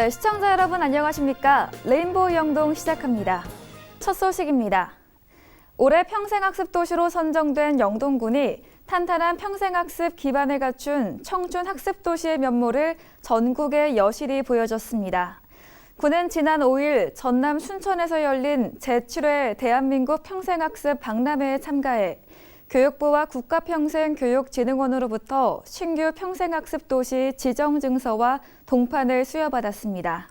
네, 시청자 여러분 안녕하십니까? 레인보우 영동 시작합니다. 첫 소식입니다. 올해 평생학습 도시로 선정된 영동군이 탄탄한 평생학습 기반을 갖춘 청춘 학습 도시의 면모를 전국에 여실히 보여줬습니다. 군은 지난 5일 전남 순천에서 열린 제7회 대한민국 평생학습 박람회에 참가해 교육부와 국가평생교육진흥원으로부터 신규 평생학습 도시 지정증서와 동판을 수여받았습니다.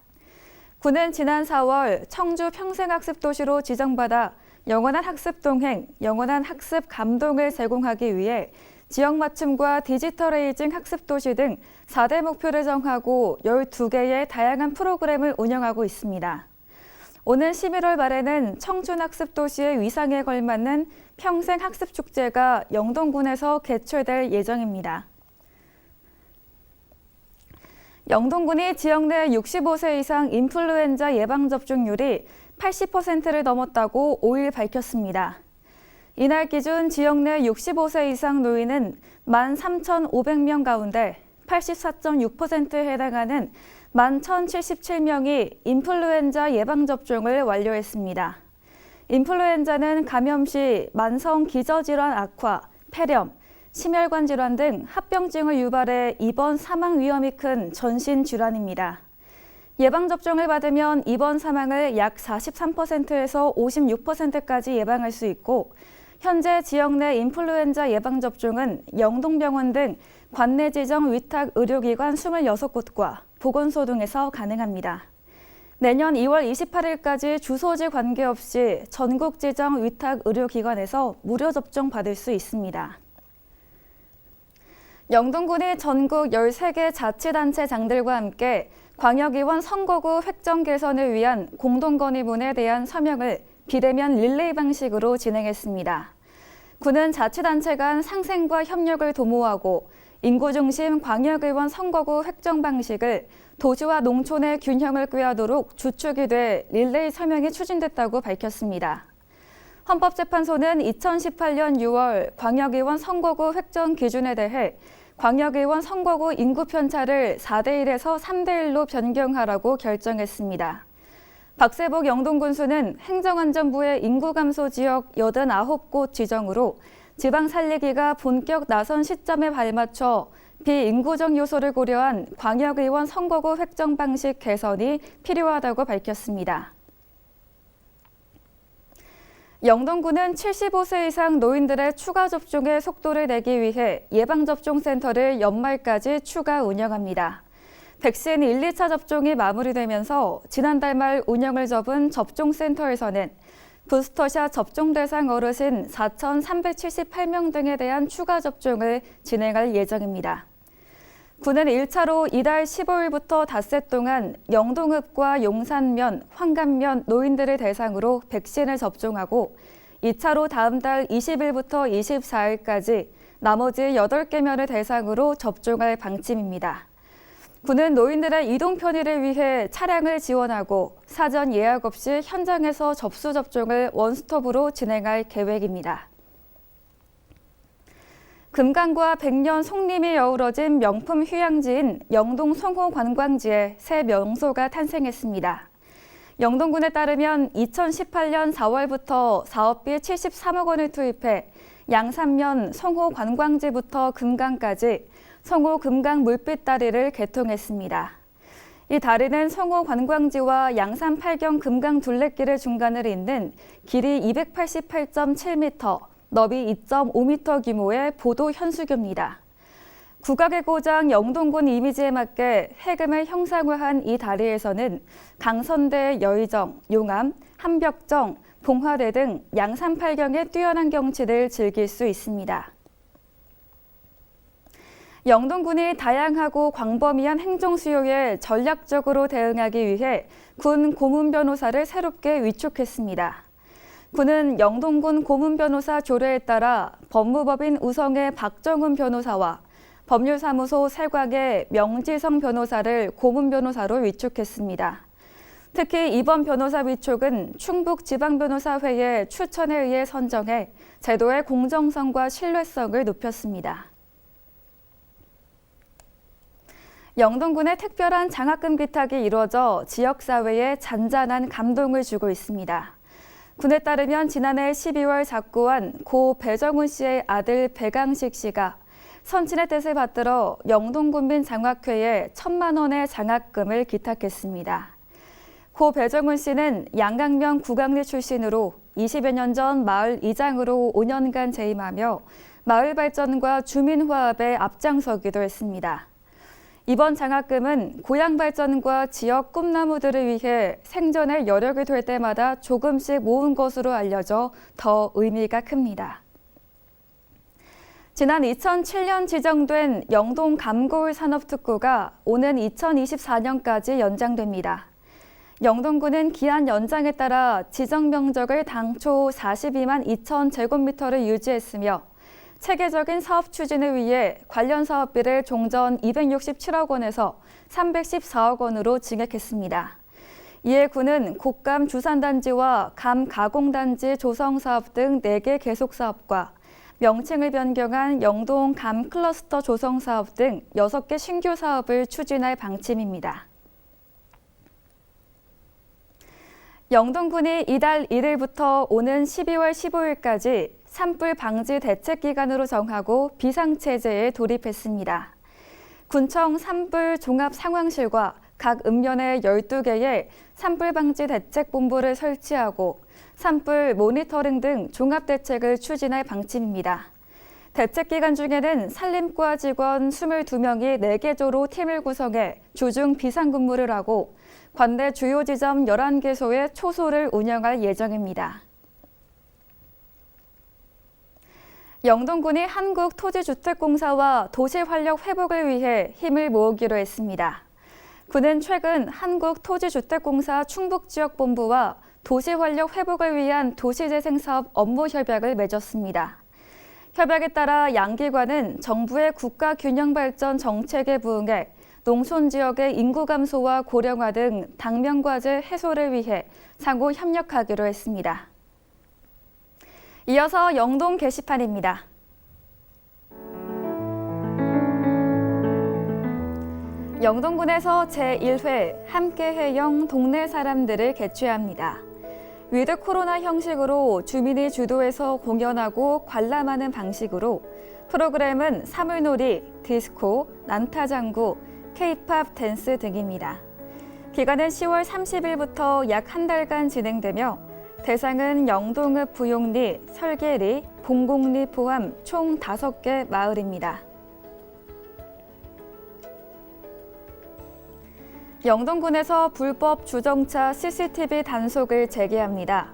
군은 지난 4월 청주 평생학습 도시로 지정받아 영원한 학습 동행, 영원한 학습 감동을 제공하기 위해 지역 맞춤과 디지털 에이징 학습 도시 등 4대 목표를 정하고 12개의 다양한 프로그램을 운영하고 있습니다. 오는 11월 말에는 청춘 학습 도시의 위상에 걸맞는 평생 학습 축제가 영동군에서 개최될 예정입니다. 영동군이 지역 내 65세 이상 인플루엔자 예방접종률이 80%를 넘었다고 5일 밝혔습니다. 이날 기준 지역 내 65세 이상 노인은 13,500명 가운데 84.6%에 해당하는 11,077명이 인플루엔자 예방접종을 완료했습니다. 인플루엔자는 감염 시 만성 기저질환 악화, 폐렴, 심혈관 질환 등 합병증을 유발해 입원 사망 위험이 큰 전신 질환입니다. 예방접종을 받으면 입원 사망을 약 43%에서 56%까지 예방할 수 있고 현재 지역 내 인플루엔자 예방접종은 영동병원 등 관내 지정 위탁 의료기관 26곳과 보건소 등에서 가능합니다. 내년 2월 28일까지 주소지 관계없이 전국 지정 위탁 의료기관에서 무료 접종 받을 수 있습니다. 영동군이 전국 13개 자치단체장들과 함께 광역의원 선거구 획정 개선을 위한 공동건의문에 대한 서명을 비대면 릴레이 방식으로 진행했습니다. 군은 자치단체 간 상생과 협력을 도모하고 인구중심 광역의원 선거구 획정 방식을 도시와 농촌의 균형을 꾀하도록 주축이 돼 릴레이 서명이 추진됐다고 밝혔습니다. 헌법재판소는 2018년 6월 광역의원 선거구 획정 기준에 대해 광역의원 선거구 인구 편차를 4대1에서 3대1로 변경하라고 결정했습니다. 박세복 영동군수는 행정안전부의 인구 감소 지역 89곳 지정으로 지방 살리기가 본격 나선 시점에 발맞춰 비인구적 요소를 고려한 광역의원 선거구 획정 방식 개선이 필요하다고 밝혔습니다. 영동군은 75세 이상 노인들의 추가 접종의 속도를 내기 위해 예방접종센터를 연말까지 추가 운영합니다. 백신 1, 2차 접종이 마무리되면서 지난달 말 운영을 접은 접종센터에서는 부스터샷 접종 대상 어르신 4,378명 등에 대한 추가 접종을 진행할 예정입니다. 군은 1차로 이달 15일부터 닷새 동안 영동읍과 용산면, 황감면 노인들을 대상으로 백신을 접종하고 2차로 다음 달 20일부터 24일까지 나머지 8개 면을 대상으로 접종할 방침입니다. 군은 노인들의 이동 편의를 위해 차량을 지원하고 사전 예약 없이 현장에서 접수 접종을 원스톱으로 진행할 계획입니다. 금강과 백년 송림이 어우러진 명품 휴양지인 영동 송호 관광지에 새 명소가 탄생했습니다. 영동군에 따르면 2018년 4월부터 사업비 73억 원을 투입해 양산면 송호 관광지부터 금강까지 송호 금강 물빛 다리를 개통했습니다. 이 다리는 송호 관광지와 양산 팔경 금강 둘레길을 중간을 잇는 길이 288.7m, 너비 2.5m 규모의 보도 현수교입니다. 국악의 고장 영동군 이미지에 맞게 해금을 형상화한 이 다리에서는 강선대 여의정, 용암, 함벽정, 봉화대 등 양산 팔경의 뛰어난 경치를 즐길 수 있습니다. 영동군이 다양하고 광범위한 행정 수요에 전략적으로 대응하기 위해 군 고문 변호사를 새롭게 위촉했습니다. 군은 영동군 고문 변호사 조례에 따라 법무법인 우성의 박정훈 변호사와 법률사무소 세곽의 명지성 변호사를 고문 변호사로 위촉했습니다. 특히 이번 변호사 위촉은 충북지방변호사회의 추천에 의해 선정해 제도의 공정성과 신뢰성을 높였습니다. 영동군의 특별한 장학금 기탁이 이루어져 지역사회에 잔잔한 감동을 주고 있습니다. 군에 따르면 지난해 12월 작고한 고 배정훈 씨의 아들 배강식 씨가 선친의 뜻을 받들어 영동군민 장학회에 1,000만 원의 장학금을 기탁했습니다. 고 배정훈 씨는 양강면 구강리 출신으로 20여 년 전 마을 이장으로 5년간 재임하며 마을 발전과 주민 화합에 앞장서기도 했습니다. 이번 장학금은 고향 발전과 지역 꿈나무들을 위해 생전에 여력이 될 때마다 조금씩 모은 것으로 알려져 더 의미가 큽니다. 지난 2007년 지정된 영동 감고을 산업특구가 오는 2024년까지 연장됩니다. 영동군은 기한 연장에 따라 지정 면적을 당초 42만 2천 제곱미터를 유지했으며 체계적인 사업 추진을 위해 관련 사업비를 종전 267억 원에서 314억 원으로 증액했습니다. 이에 군은 곡감 주산단지와 감 가공단지 조성 사업 등 4개 계속 사업과 명칭을 변경한 영동 감 클러스터 조성 사업 등 6개 신규 사업을 추진할 방침입니다. 영동군이 이달 1일부터 오는 12월 15일까지 산불 방지 대책 기간으로 정하고 비상체제에 돌입했습니다. 군청 산불 종합 상황실과 각 읍면에 12개의 산불 방지 대책 본부를 설치하고 산불 모니터링 등 종합 대책을 추진할 방침입니다. 대책 기간 중에는 산림과 직원 22명이 4개조로 팀을 구성해 주중 비상근무를 하고 관내 주요 지점 11개소의 초소를 운영할 예정입니다. 영동군이 한국토지주택공사와 도시활력 회복을 위해 힘을 모으기로 했습니다. 군은 최근 한국토지주택공사 충북지역본부와 도시활력 회복을 위한 도시재생사업 업무 협약을 맺었습니다. 협약에 따라 양기관은 정부의 국가균형발전 정책에 부응해 농촌지역의 인구 감소와 고령화 등 당면과제 해소를 위해 상호 협력하기로 했습니다. 이어서 영동 게시판입니다. 영동군에서 제1회 함께해영 동네 사람들을 개최합니다. 위드 코로나 형식으로 주민이 주도해서 공연하고 관람하는 방식으로 프로그램은 사물놀이, 디스코, 난타장구, K-팝 댄스 등입니다. 기간은 10월 30일부터 약 한 달간 진행되며 대상은 영동읍 부용리, 설계리, 봉곡리 포함 총 5개 마을입니다. 영동군에서 불법 주정차 CCTV 단속을 재개합니다.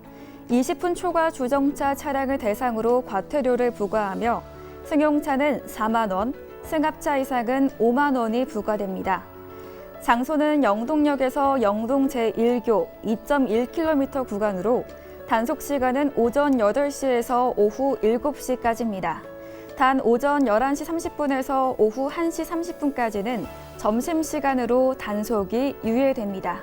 20분 초과 주정차 차량을 대상으로 과태료를 부과하며 승용차는 4만 원, 승합차 이상은 5만 원이 부과됩니다. 장소는 영동역에서 영동 제1교 2.1km 구간으로 단속 시간은 오전 8시에서 오후 7시까지입니다. 단 오전 11시 30분에서 오후 1시 30분까지는 점심시간으로 단속이 유예됩니다.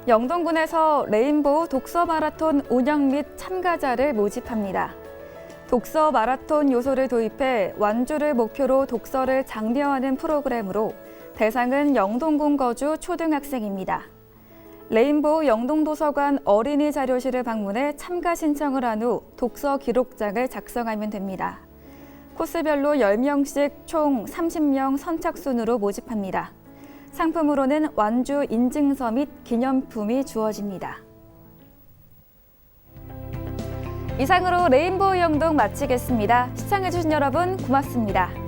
영동군에서 레인보우 독서 마라톤 운영 및 참가자를 모집합니다. 독서 마라톤 요소를 도입해 완주를 목표로 독서를 장려하는 프로그램으로 대상은 영동군 거주 초등학생입니다. 레인보우 영동도서관 어린이 자료실을 방문해 참가 신청을 한 후 독서 기록장을 작성하면 됩니다. 코스별로 10명씩 총 30명 선착순으로 모집합니다. 상품으로는 완주 인증서 및 기념품이 주어집니다. 이상으로 레인보우 영동 마치겠습니다. 시청해주신 여러분 고맙습니다.